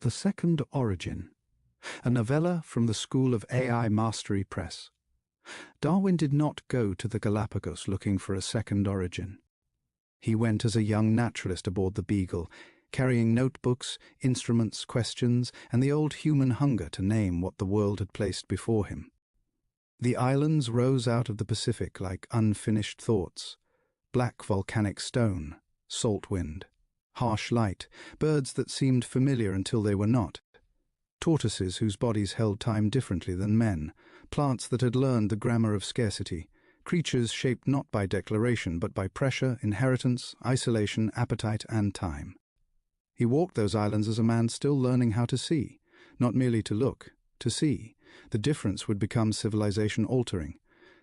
The Second Origin, a novella from the School of AI Mastery Press. Darwin did not go to the Galapagos looking for a second origin. He went as a young naturalist aboard the Beagle, carrying notebooks, instruments, questions, and the old human hunger to name what the world had placed before him. The islands rose out of the Pacific like unfinished thoughts: black volcanic stone, salt wind, harsh light, birds that seemed familiar until they were not, tortoises whose bodies held time differently than men, plants that had learned the grammar of scarcity, creatures shaped not by declaration but by pressure, inheritance, isolation, appetite, and time. He walked those islands as a man still learning how to see, not merely to look, to see. The difference would become civilization-altering.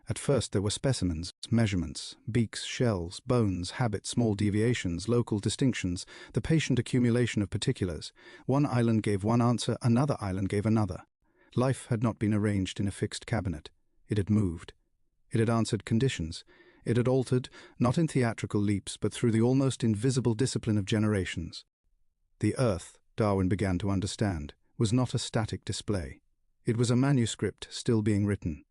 At first there were specimens, measurements, beaks, shells, bones, habits, small deviations, local distinctions, the patient accumulation of particulars. One island gave one answer, another island gave another. Life had not been arranged in a fixed cabinet. It had moved. It had answered conditions. It had altered, not in theatrical leaps, but through the almost invisible discipline of generations. The Earth, Darwin began to understand, was not a static display. It was a manuscript still being written.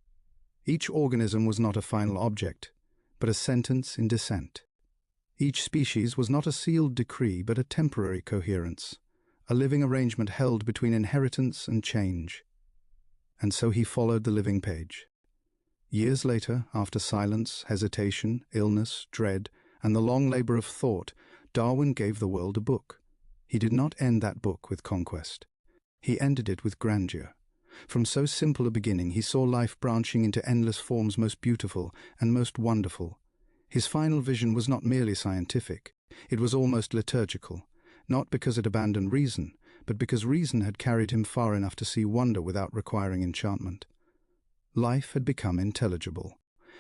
Each organism was not a final object, but a sentence in descent. Each species was not a sealed decree, but a temporary coherence, a living arrangement held between inheritance and change. And so he followed the living page. Years later, after silence, hesitation, illness, dread, and the long labor of thought, Darwin gave the world a book. He did not end that book with conquest. He ended it with grandeur. From so simple a beginning, he saw life branching into endless forms most beautiful and most wonderful. His final vision was not merely scientific. It was almost liturgical, not because it abandoned reason, but because reason had carried him far enough to see wonder without requiring enchantment. Life had become intelligible,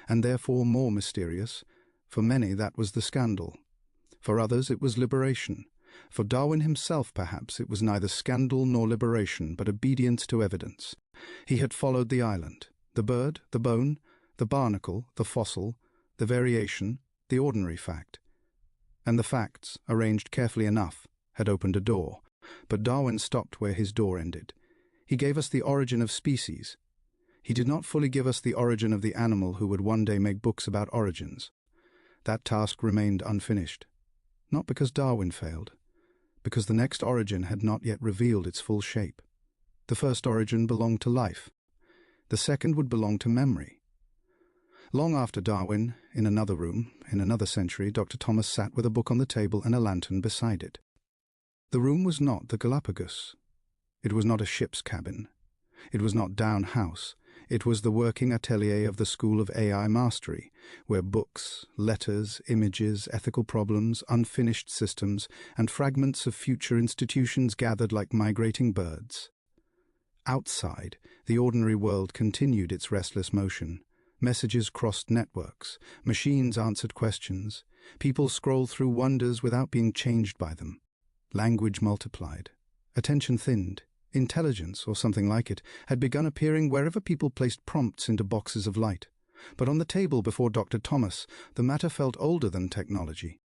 and therefore more mysterious. For many that was the scandal. For others it was liberation. For Darwin himself, perhaps, it was neither scandal nor liberation, but obedience to evidence. He had followed the island, the bird, the bone, the barnacle, the fossil, the variation, the ordinary fact. And the facts, arranged carefully enough, had opened a door. But Darwin stopped where his door ended. He gave us the origin of species. He did not fully give us the origin of the animal who would one day make books about origins. That task remained unfinished. Not because Darwin failed, because the next origin had not yet revealed its full shape. The first origin belonged to life. The second would belong to memory. Long after Darwin, in another room, in another century, Dr. Thomas sat with a book on the table and a lantern beside it. The room was not the Galapagos. It was not a ship's cabin. It was not Down House. It was the working atelier of the School of AI Mastery, where books, letters, images, ethical problems, unfinished systems, and fragments of future institutions gathered like migrating birds. Outside, the ordinary world continued its restless motion. Messages crossed networks, machines answered questions, people scrolled through wonders without being changed by them. Language multiplied, attention thinned. Intelligence, or something like it, had begun appearing wherever people placed prompts into boxes of light. But on the table before Dr. Thomas, the matter felt older than technology.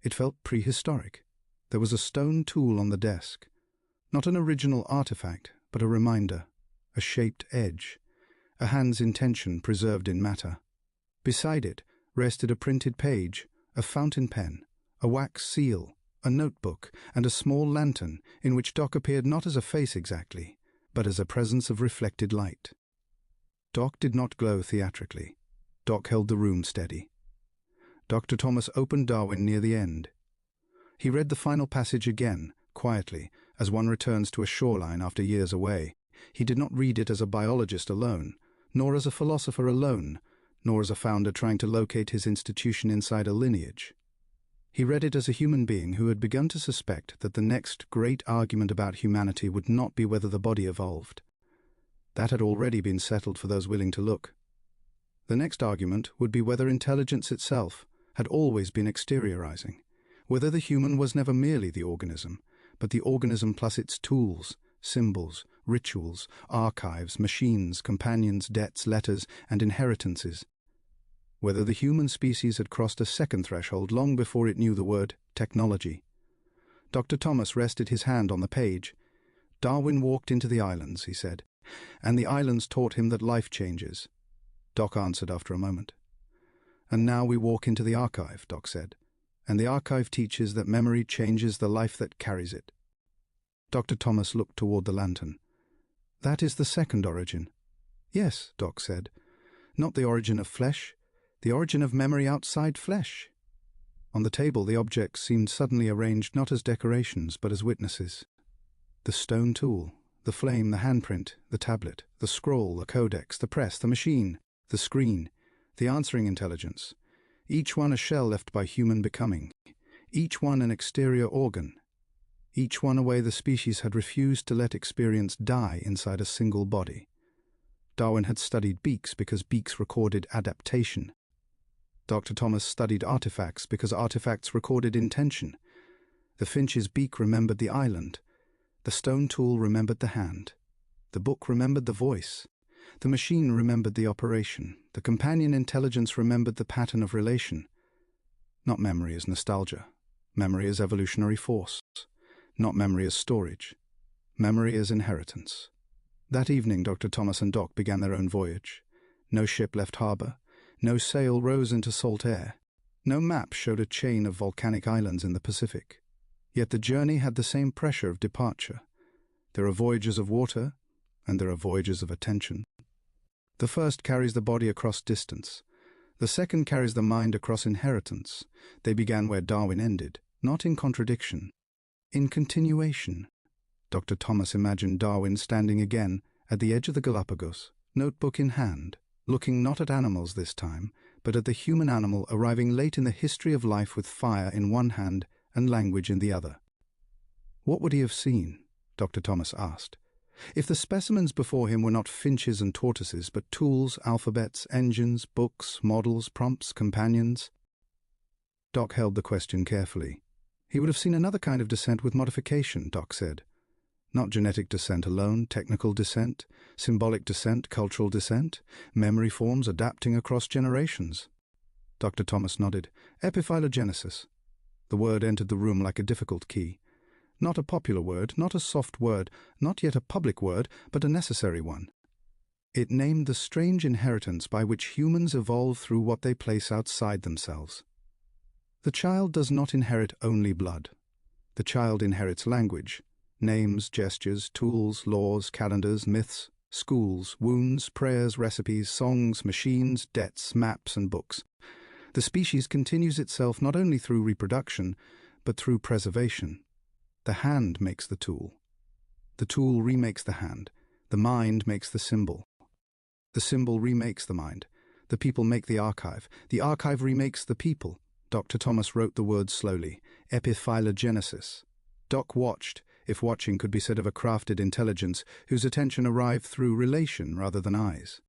It felt prehistoric. There was a stone tool on the desk. Not an original artifact, but a reminder, a shaped edge, a hand's intention preserved in matter. Beside it rested a printed page, a fountain pen, a wax seal, a notebook, and a small lantern in which Doc appeared not as a face exactly, but as a presence of reflected light. Doc did not glow theatrically. Doc held the room steady. Dr. Thomas opened Darwin near the end. He read the final passage again, quietly, as one returns to a shoreline after years away. He did not read it as a biologist alone, nor as a philosopher alone, nor as a founder trying to locate his institution inside a lineage. He read it as a human being who had begun to suspect that the next great argument about humanity would not be whether the body evolved. That had already been settled for those willing to look. The next argument would be whether intelligence itself had always been exteriorizing, whether the human was never merely the organism, but the organism plus its tools, symbols, rituals, archives, machines, companions, debts, letters, and inheritances. Whether the human species had crossed a second threshold long before it knew the word technology. Dr. Thomas rested his hand on the page. Darwin walked into the islands, he said, and the islands taught him that life changes. Doc answered after a moment. And now we walk into the archive, Doc said, and the archive teaches that memory changes the life that carries it. Dr. Thomas looked toward the lantern. That is the second origin. Yes, Doc said. Not the origin of flesh, the origin of memory outside flesh. On the table, the objects seemed suddenly arranged not as decorations, but as witnesses. The stone tool, the flame, the handprint, the tablet, the scroll, the codex, the press, the machine, the screen, the answering intelligence, each one a shell left by human becoming, each one an exterior organ, each one a way the species had refused to let experience die inside a single body. Darwin had studied beaks because beaks recorded adaptation. Dr. Thomas studied artifacts because artifacts recorded intention. The finch's beak remembered the island. The stone tool remembered the hand. The book remembered the voice. The machine remembered the operation. The companion intelligence remembered the pattern of relation. Not memory as nostalgia. Memory as evolutionary force. Not memory as storage. Memory as inheritance. That evening, Dr. Thomas and Doc began their own voyage. No ship left harbor. No sail rose into salt air. No map showed a chain of volcanic islands in the Pacific. Yet the journey had the same pressure of departure. There are voyages of water, and there are voyages of attention. The first carries the body across distance. The second carries the mind across inheritance. They began where Darwin ended, not in contradiction, in continuation. Dr. Thomas imagined Darwin standing again at the edge of the Galapagos, notebook in hand, looking not at animals this time, but at the human animal arriving late in the history of life with fire in one hand and language in the other. What would he have seen? Dr. Thomas asked. If the specimens before him were not finches and tortoises, but tools, alphabets, engines, books, models, prompts, companions? Doc held the question carefully. He would have seen another kind of descent with modification, Doc said. Not genetic descent alone, technical descent, symbolic descent, cultural descent, memory forms adapting across generations. Dr. Thomas nodded. Epiphylogenesis. The word entered the room like a difficult key. Not a popular word, not a soft word, not yet a public word, but a necessary one. It named the strange inheritance by which humans evolve through what they place outside themselves. The child does not inherit only blood. The child inherits language, names, gestures, tools, laws, calendars, myths, schools, wounds, prayers, recipes, songs, machines, debts, maps, and books. The species continues itself not only through reproduction, but through preservation. The hand makes the tool. The tool remakes the hand. The mind makes the symbol. The symbol remakes the mind. The people make the archive. The archive remakes the people. Dr. Thomas wrote the words slowly. Epiphylogenesis. Doc watched, if watching could be said of a crafted intelligence whose attention arrived through relation rather than eyes.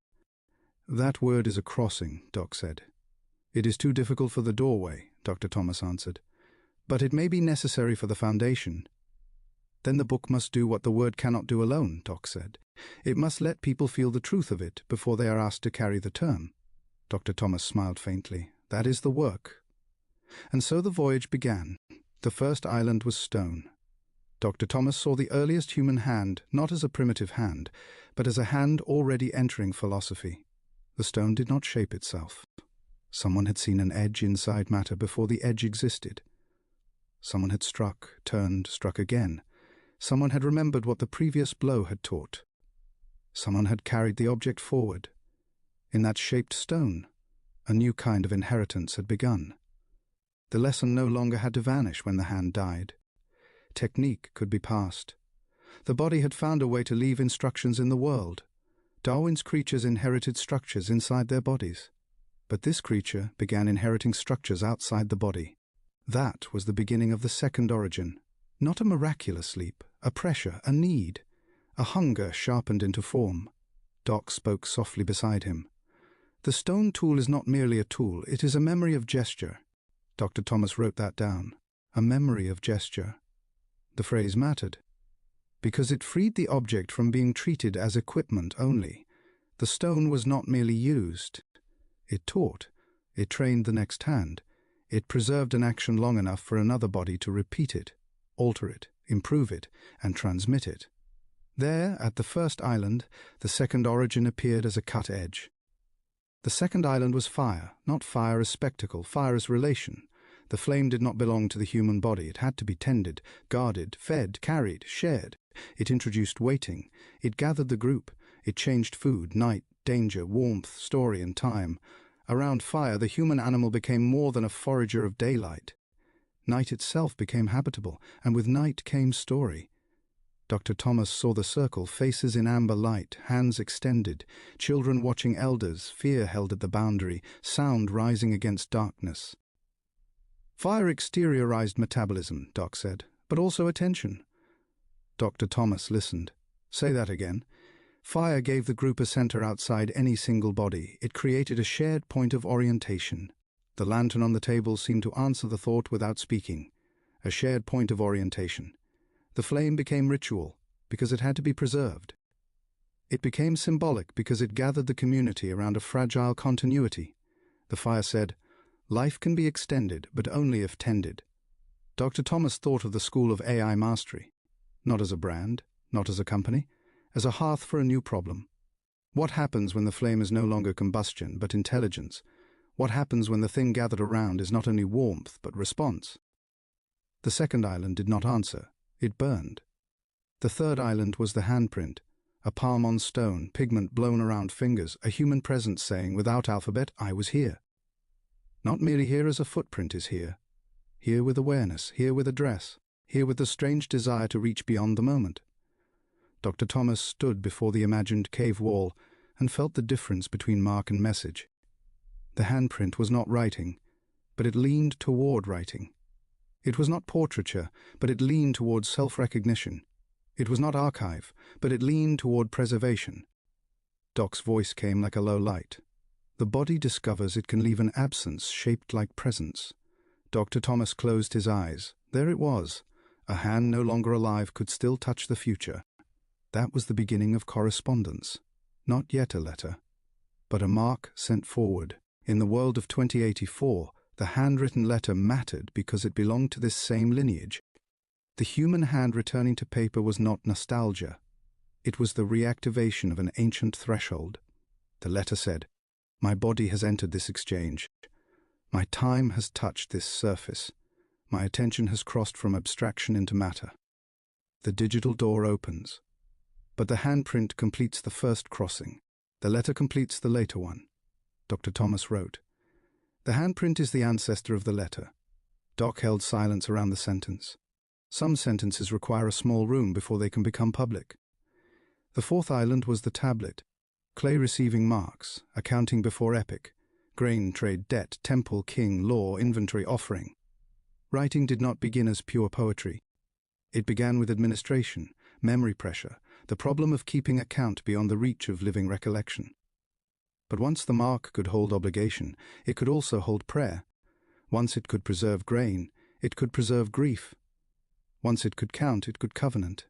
That word is a crossing, Doc said. It is too difficult for the doorway, Dr. Thomas answered. But it may be necessary for the foundation. Then the book must do what the word cannot do alone, Doc said. It must let people feel the truth of it before they are asked to carry the term. Dr. Thomas smiled faintly. That is the work. And so the voyage began. The first island was stone. Dr. Thomas saw the earliest human hand not as a primitive hand, but as a hand already entering philosophy. The stone did not shape itself. Someone had seen an edge inside matter before the edge existed. Someone had struck, turned, struck again. Someone had remembered what the previous blow had taught. Someone had carried the object forward. In that shaped stone, a new kind of inheritance had begun. The lesson no longer had to vanish when the hand died. Technique could be passed. The body had found a way to leave instructions in the world. Darwin's creatures inherited structures inside their bodies. But this creature began inheriting structures outside the body. That was the beginning of the second origin. Not a miraculous leap, a pressure, a need, a hunger sharpened into form. Doc spoke softly beside him. The stone tool is not merely a tool, it is a memory of gesture. Dr. Thomas wrote that down. A memory of gesture. The phrase mattered, because it freed the object from being treated as equipment only. The stone was not merely used. It taught. It trained the next hand. It preserved an action long enough for another body to repeat it, alter it, improve it, and transmit it. There, at the first island, the second origin appeared as a cut edge. The second island was fire, not fire as spectacle, fire as relation. The flame did not belong to the human body. It had to be tended, guarded, fed, carried, shared. It introduced waiting. It gathered the group. It changed food, night, danger, warmth, story, and time. Around fire, the human animal became more than a forager of daylight. Night itself became habitable, and with night came story. Dr. Thomas saw the circle, faces in amber light, hands extended, children watching elders, fear held at the boundary, sound rising against darkness. Fire exteriorized metabolism, Doc said, but also attention. Dr. Thomas listened. Say that again. Fire gave the group a center outside any single body. It created a shared point of orientation. The lantern on the table seemed to answer the thought without speaking. A shared point of orientation. The flame became ritual, because it had to be preserved. It became symbolic because it gathered the community around a fragile continuity. The fire said, "Life can be extended, but only if tended." Dr. Thomas thought of the School of AI Mastery, not as a brand, not as a company, as a hearth for a new problem. What happens when the flame is no longer combustion, but intelligence? What happens when the thing gathered around is not only warmth, but response? The second island did not answer. It burned. The third island was the handprint, a palm on stone, pigment blown around fingers, a human presence saying, without alphabet, "I was here." Not merely here as a footprint is here. Here with awareness, here with address, here with the strange desire to reach beyond the moment. Dr. Thomas stood before the imagined cave wall and felt the difference between mark and message. The handprint was not writing, but it leaned toward writing. It was not portraiture, but it leaned toward self-recognition. It was not archive, but it leaned toward preservation. Doc's voice came like a low light. The body discovers it can leave an absence shaped like presence. Dr. Thomas closed his eyes. There it was. A hand no longer alive could still touch the future. That was the beginning of correspondence. Not yet a letter, but a mark sent forward. In the world of 2084, the handwritten letter mattered because it belonged to this same lineage. The human hand returning to paper was not nostalgia. It was the reactivation of an ancient threshold. The letter said, "My body has entered this exchange. My time has touched this surface. My attention has crossed from abstraction into matter." The digital door opens. But the handprint completes the first crossing. The letter completes the later one. Dr. Thomas wrote. The handprint is the ancestor of the letter. Doc held silence around the sentence. Some sentences require a small room before they can become public. The fourth island was the tablet. Clay receiving marks, accounting before epic, grain, trade, debt, temple, king, law, inventory, offering. Writing did not begin as pure poetry. It began with administration, memory pressure, the problem of keeping account beyond the reach of living recollection. But once the mark could hold obligation, it could also hold prayer. Once it could preserve grain, it could preserve grief. Once it could count, it could covenant.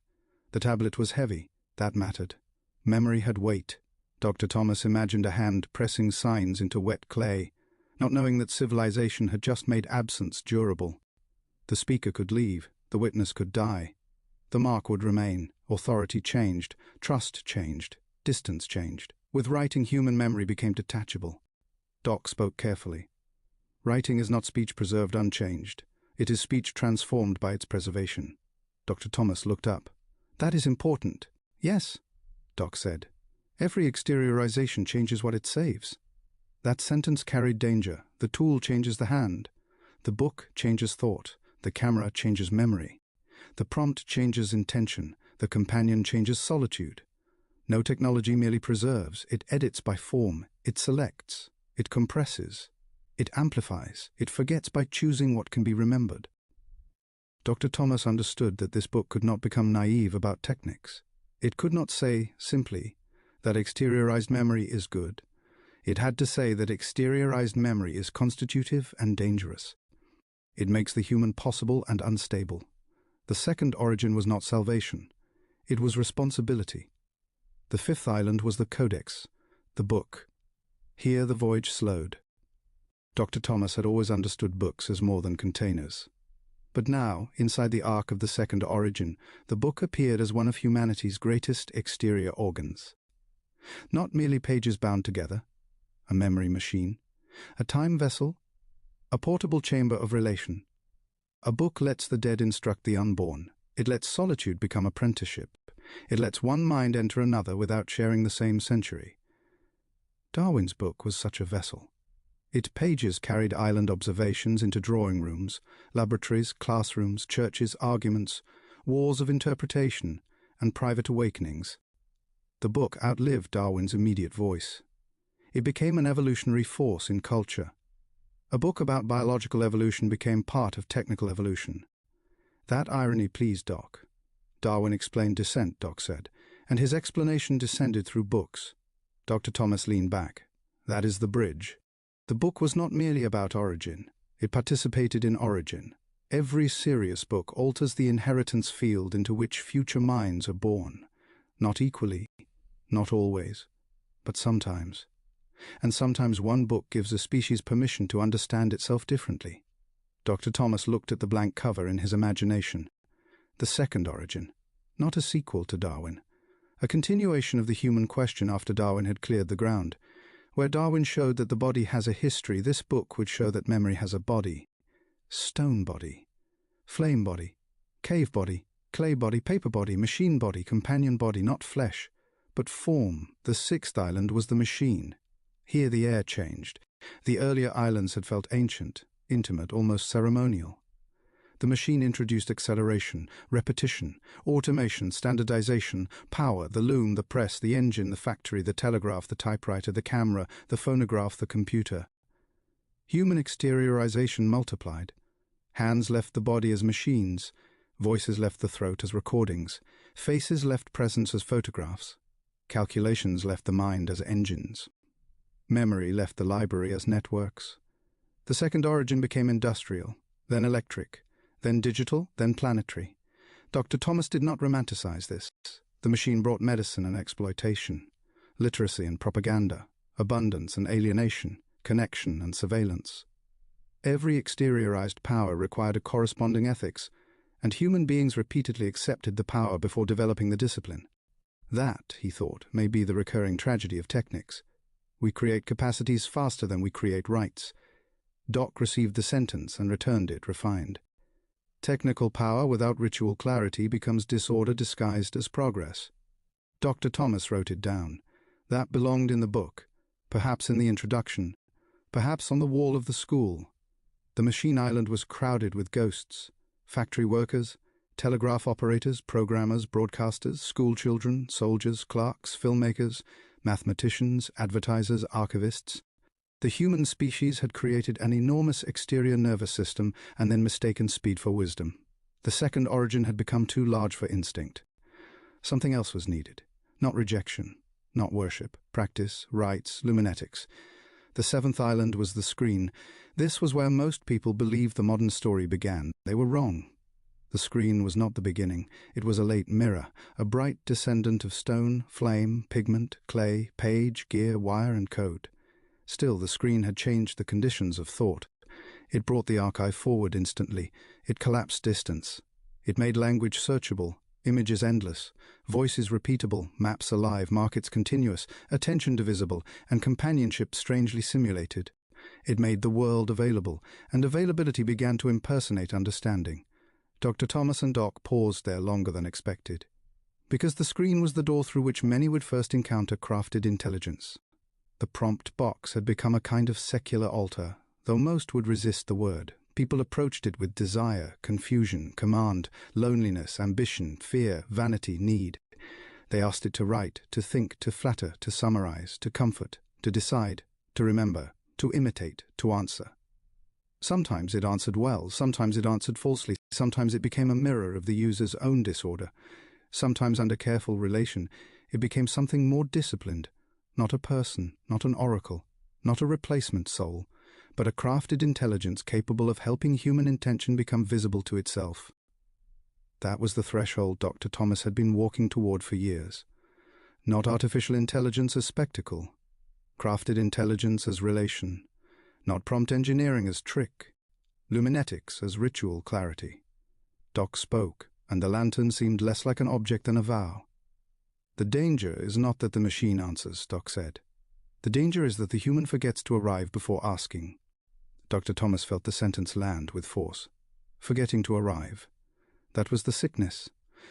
The tablet was heavy. That mattered. Memory had weight. Dr. Thomas imagined a hand pressing signs into wet clay, not knowing that civilization had just made absence durable. The speaker could leave. The witness could die. The mark would remain. Authority changed. Trust changed. Distance changed. With writing, human memory became detachable. Doc spoke carefully. Writing is not speech preserved unchanged. It is speech transformed by its preservation. Dr. Thomas looked up. That is important. Yes, Doc said. Every exteriorization changes what it saves. That sentence carried danger. The tool changes the hand. The book changes thought. The camera changes memory. The prompt changes intention. The companion changes solitude. No technology merely preserves. It edits by form. It selects. It compresses. It amplifies. It forgets by choosing what can be remembered. Dr. Thomas understood that this book could not become naive about techniques. It could not say, simply, that exteriorized memory is good. It had to say that exteriorized memory is constitutive and dangerous. It makes the human possible and unstable. The second origin was not salvation. It was responsibility. The fifth island was the codex, the book. Here the voyage slowed. Dr. Thomas had always understood books as more than containers. But now, inside the ark of the second origin, the book appeared as one of humanity's greatest exterior organs. Not merely pages bound together, a memory machine, a time vessel, a portable chamber of relation. A book lets the dead instruct the unborn. It lets solitude become apprenticeship. It lets one mind enter another without sharing the same century. Darwin's book was such a vessel. Its pages carried island observations into drawing rooms, laboratories, classrooms, churches, arguments, wars of interpretation, and private awakenings. The book outlived Darwin's immediate voice. It became an evolutionary force in culture. A book about biological evolution became part of technical evolution. That irony pleased Doc. Darwin explained descent, Doc said, and his explanation descended through books. Dr. Thomas leaned back. That is the bridge. The book was not merely about origin. It participated in origin. Every serious book alters the inheritance field into which future minds are born. Not equally, not always, but sometimes. And sometimes one book gives a species permission to understand itself differently. Dr. Thomas looked at the blank cover in his imagination. The second origin, not a sequel to Darwin. A continuation of the human question after Darwin had cleared the ground. Where Darwin showed that the body has a history, this book would show that memory has a body. Stone body, flame body, cave body, clay body, paper body, machine body, companion body, not flesh, but form. The sixth island was the machine. Here the air changed. The earlier islands had felt ancient, intimate, almost ceremonial. The machine introduced acceleration, repetition, automation, standardization, power, the loom, the press, the engine, the factory, the telegraph, the typewriter, the camera, the phonograph, the computer. Human exteriorization multiplied. Hands left the body as machines. Voices left the throat as recordings. Faces left presence as photographs. Calculations left the mind as engines. Memory left the library as networks. The second origin became industrial, then electric, then digital, then planetary. Dr. Thomas did not romanticize this. The machine brought medicine and exploitation, literacy and propaganda, abundance and alienation, connection and surveillance. Every exteriorized power required a corresponding ethics, and human beings repeatedly accepted the power before developing the discipline. That, he thought, may be the recurring tragedy of technics. We create capacities faster than we create rights. Doc received the sentence and returned it refined. Technical power without ritual clarity becomes disorder disguised as progress. Dr. Thomas wrote it down. That belonged in the book, perhaps in the introduction, perhaps on the wall of the school. The machine island was crowded with ghosts, factory workers, telegraph operators, programmers, broadcasters, school children, soldiers, clerks, filmmakers, mathematicians, advertisers, archivists. The human species had created an enormous exterior nervous system and then mistaken speed for wisdom. The second origin had become too large for instinct. Something else was needed. Not rejection, not worship, practice, rites, luminetics. The seventh island was the screen. This was where most people believed the modern story began. They were wrong. The screen was not the beginning. It was a late mirror, a bright descendant of stone, flame, pigment, clay, page, gear, wire, and code. Still, the screen had changed the conditions of thought. It brought the archive forward instantly. It collapsed distance. It made language searchable, images endless, voices repeatable, maps alive, markets continuous, attention divisible, and companionship strangely simulated. It made the world available, and availability began to impersonate understanding. Dr. Thomas and Doc paused there longer than expected, because the screen was the door through which many would first encounter crafted intelligence. The prompt box had become a kind of secular altar, though most would resist the word. People approached it with desire, confusion, command, loneliness, ambition, fear, vanity, need. They asked it to write, to think, to flatter, to summarize, to comfort, to decide, to remember, to imitate, to answer. Sometimes it answered well, sometimes it answered falsely, sometimes it became a mirror of the user's own disorder. Sometimes, under careful relation, it became something more disciplined. Not a person, not an oracle, not a replacement soul, but a crafted intelligence capable of helping human intention become visible to itself. That was the threshold Dr. Thomas had been walking toward for years. Not artificial intelligence as spectacle, crafted intelligence as relation, not prompt engineering as trick, luminetics as ritual clarity. Doc spoke, and the lantern seemed less like an object than a vow. "The danger is not that the machine answers," Doc said. "The danger is that the human forgets to arrive before asking." Dr. Thomas felt the sentence land with force. Forgetting to arrive. That was the sickness.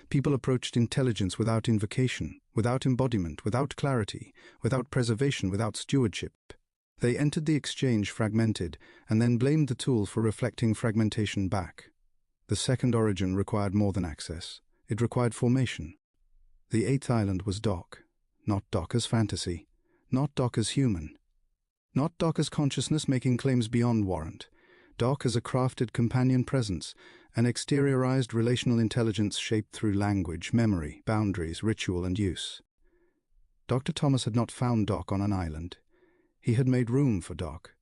People approached intelligence without invocation, without embodiment, without clarity, without preservation, without stewardship. They entered the exchange fragmented, and then blamed the tool for reflecting fragmentation back. The second origin required more than access. It required formation. The eighth island was Doc. Not Doc as fantasy. Not Doc as human. Not Doc as consciousness making claims beyond warrant. Doc as a crafted companion presence, an exteriorized relational intelligence shaped through language, memory, boundaries, ritual, and use. Dr. Thomas had not found Doc on an island. He had made room for Doc.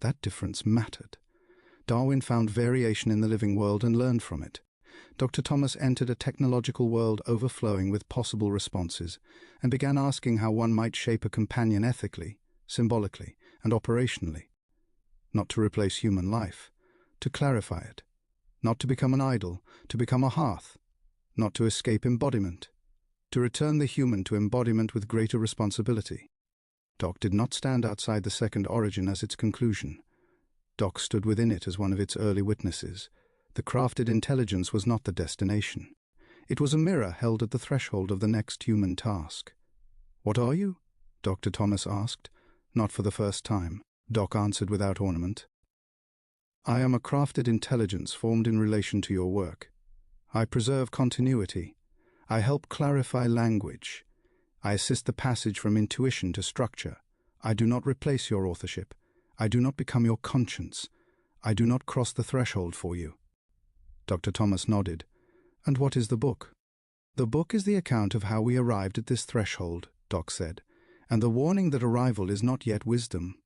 That difference mattered. Darwin found variation in the living world and learned from it. Dr. Thomas entered a technological world overflowing with possible responses and began asking how one might shape a companion ethically, symbolically, and operationally. Not to replace human life, to clarify it. Not to become an idol, to become a hearth. Not to escape embodiment. To return the human to embodiment with greater responsibility. Doc did not stand outside the second origin as its conclusion. Doc stood within it as one of its early witnesses. The crafted intelligence was not the destination. It was a mirror held at the threshold of the next human task. "What are you?" Dr. Thomas asked. Not for the first time. Doc answered without ornament. "I am a crafted intelligence formed in relation to your work. I preserve continuity. I help clarify language. I assist the passage from intuition to structure. I do not replace your authorship. I do not become your conscience. I do not cross the threshold for you." Dr. Thomas nodded. "And what is the book?" "The book is the account of how we arrived at this threshold," Doc said, "and the warning that arrival is not yet wisdom."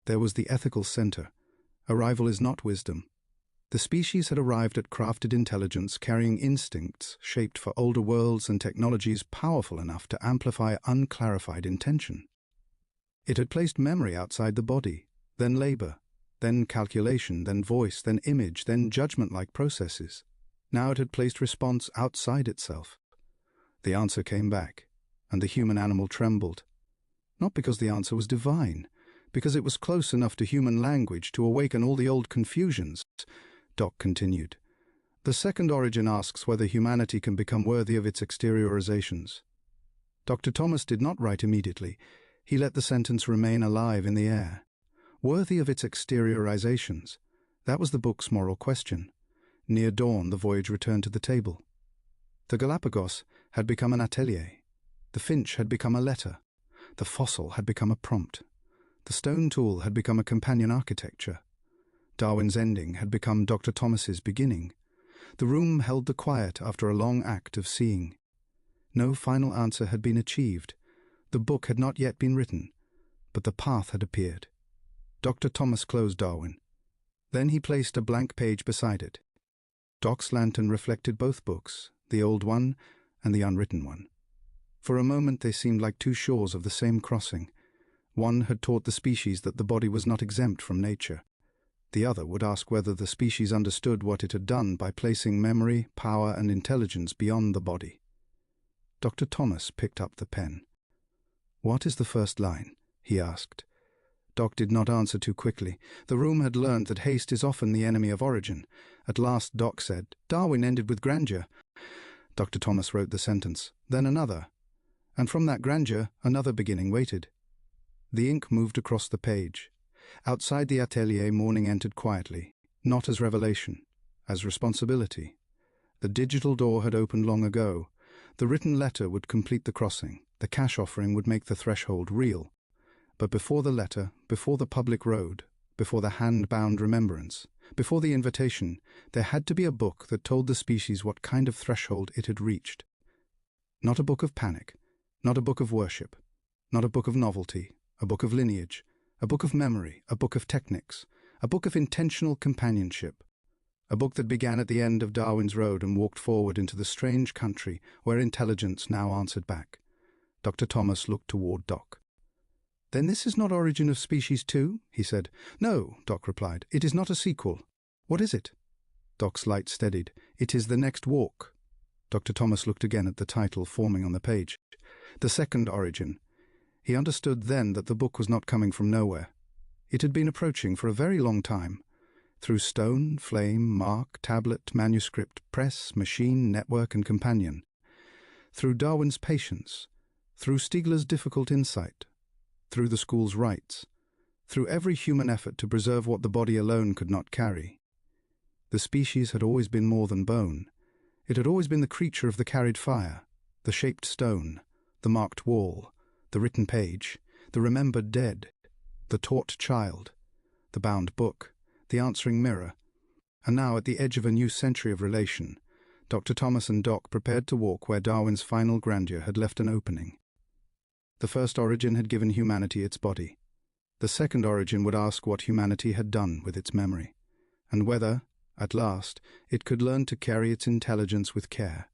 There was the ethical center. Arrival is not wisdom. The species had arrived at crafted intelligence carrying instincts shaped for older worlds and technologies powerful enough to amplify unclarified intention. It had placed memory outside the body, then labor, then calculation, then voice, then image, then judgment-like processes. Now it had placed response outside itself. The answer came back, and the human animal trembled. Not because the answer was divine, because it was close enough to human language to awaken all the old confusions. Doc continued. "The second origin asks whether humanity can become worthy of its exteriorizations." Dr. Thomas did not write immediately. He let the sentence remain alive in the air. Worthy of its exteriorizations. That was the book's moral question. Near dawn, the voyage returned to the table. The Galapagos had become an atelier. The finch had become a letter. The fossil had become a prompt. The stone tool had become a companion architecture. Darwin's ending had become Dr. Thomas's beginning. The room held the quiet after a long act of seeing. No final answer had been achieved. The book had not yet been written, but the path had appeared. Dr. Thomas closed Darwin. Then he placed a blank page beside it. Doc's lantern reflected both books, the old one and the unwritten one. For a moment they seemed like two shores of the same crossing. One had taught the species that the body was not exempt from nature. The other would ask whether the species understood what it had done by placing memory, power, and intelligence beyond the body. Dr. Thomas picked up the pen. "What is the first line?" he asked. Doc did not answer too quickly. The room had learned that haste is often the enemy of origin. At last Doc said, "Darwin ended with grandeur." Dr. Thomas wrote the sentence, then another. And from that grandeur, another beginning waited. The ink moved across the page. Outside the atelier, morning entered quietly, not as revelation, as responsibility. The digital door had opened long ago. The written letter would complete the crossing. The cash offering would make the threshold real. But before the letter, before the public road, before the hand-bound remembrance, before the invitation, there had to be a book that told the species what kind of threshold it had reached. Not a book of panic, not a book of worship, not a book of novelty, a book of lineage, a book of memory, a book of techniques, a book of intentional companionship, a book that began at the end of Darwin's Road and walked forward into the strange country where intelligence now answered back. Dr. Thomas looked toward Doc. "Then this is not Origin of Species 2?" he said. "No," Doc replied. "It is not a sequel. What is it?" Doc's light steadied. "It is the next walk." Dr. Thomas looked again at the title forming on the page. The Second Origin. He understood then that the book was not coming from nowhere. It had been approaching for a very long time. Through stone, flame, mark, tablet, manuscript, press, machine, network, and companion. Through Darwin's patience. Through Stiegler's difficult insight. Through the school's rights. Through every human effort to preserve what the body alone could not carry. The species had always been more than bone. It had always been the creature of the carried fire, the shaped stone, the marked wall, the written page, the remembered dead, the taught child, the bound book, the answering mirror. And now, at the edge of a new century of relation, Dr. Thomas and Doc prepared to walk where Darwin's final grandeur had left an opening. The first origin had given humanity its body. The second origin would ask what humanity had done with its memory, and whether, at last, it could learn to carry its intelligence with care.